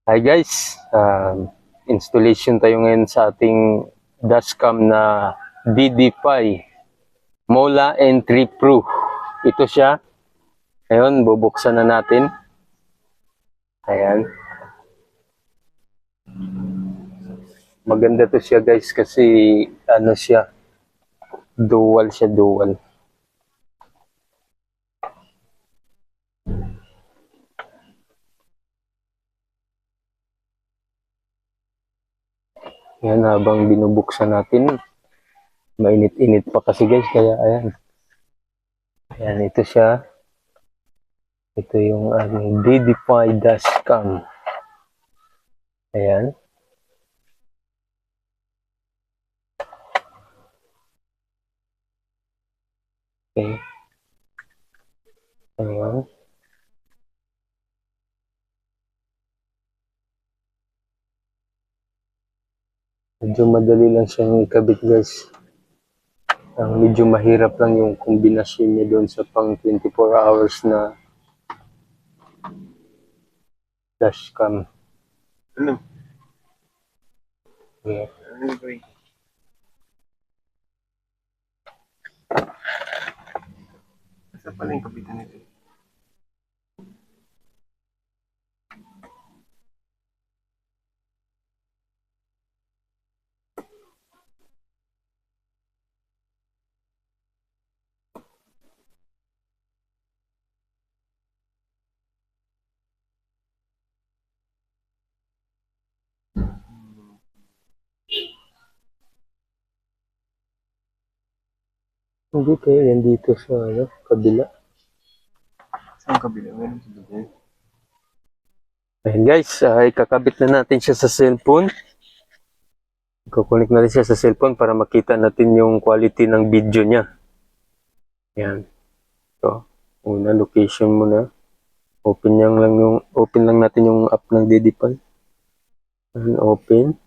Hi guys, installation tayo ngayon sa ating dashcam na DD5 Mola N3 Pro. Ito siya. Ngayon, bubuksan na natin. Ayan. Maganda to siya guys kasi ano siya, dual siya, dual. Ayan, habang binubuksan natin, mainit-init pa kasi guys, kaya ayan. Ayan, ito siya. Ito yung DD5 dashcam. Ayan. Okay. Ayan. Medyo madali lang siyang ikabit guys. Ang medyo mahirap lang yung kombinasyon niya doon sa pang 24 hours na dashcam. Ano? Yeah. Ano ba yun? Asa pala yung kapitan nito? Hindi kayo yan dito sa kabila. Saan kabila? Meron sa dugo. Ayan guys, ikakabit na natin siya sa cellphone. Kukunik na rin siya sa cellphone para makita natin yung quality ng video niya. Ayan. So, una location muna. Open lang natin yung app ng DD5. Open.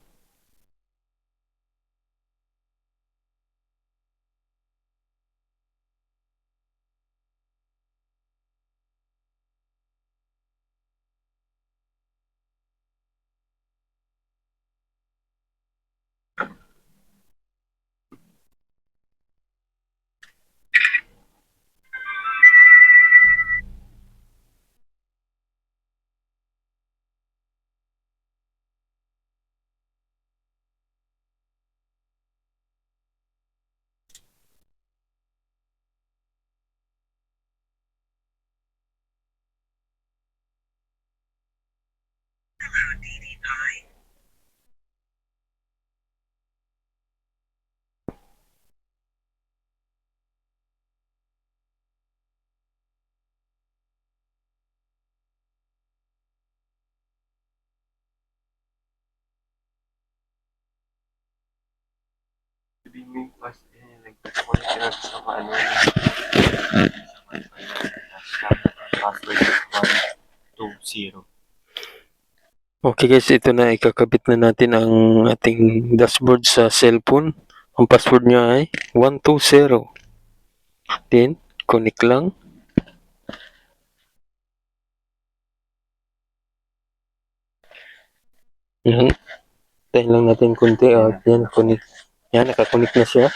Sabihin mo yung nag-connect ka natin sa ano. Password is 120. Okay guys, ito na ikakabit na natin ang ating dashboard sa cellphone. Ang password niya ay 120. Then, connect lang. Yan. Tayo lang natin kunti. Yan, connect. Yan, nakakonect na siya.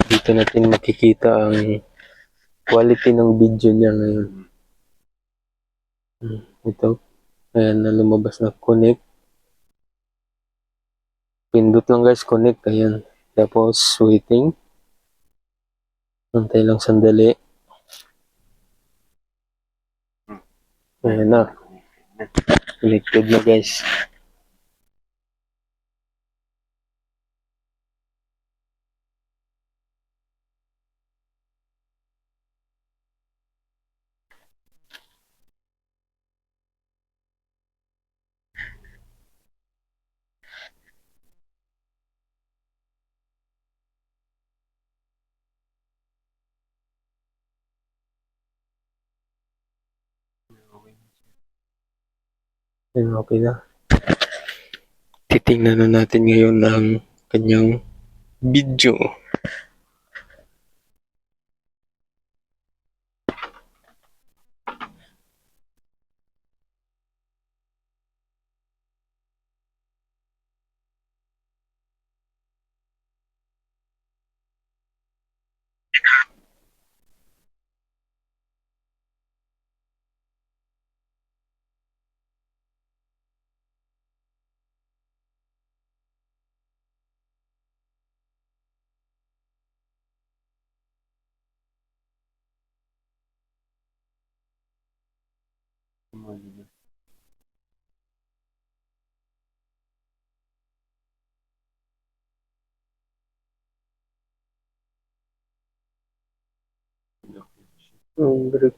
Dito natin makikita ang quality ng video niya ngayon. Ito. Ayan na lumabas na connect. Pindot lang guys, connect. Ayan. Tapos, waiting. Antay lang sandali. Ayan na. Connected na guys. Ayan, okay na. Titingnan na natin ngayon ang kanyang video.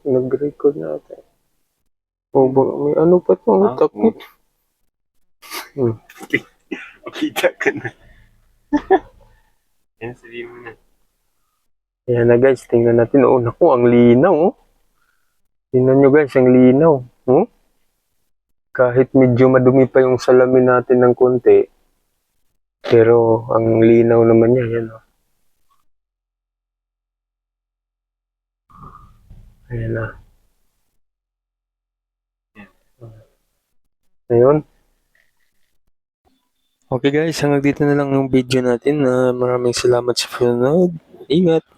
Nag-record natin. Oh, may ano pa to? Takot. Makita ka na. Yan, sabihin mo na. Ayan na guys, tingnan natin. Oh, naku, ang linaw. Oh. Tingnan nyo guys, ang linaw. Oh? Kahit medyo madumi pa yung salamin natin ng konti, pero ang linaw naman niya. Yan, oh. Ayan na. Ngayon. Okay guys, hanggang dito na lang yung video natin. Maraming salamat sa panonood. Ingat!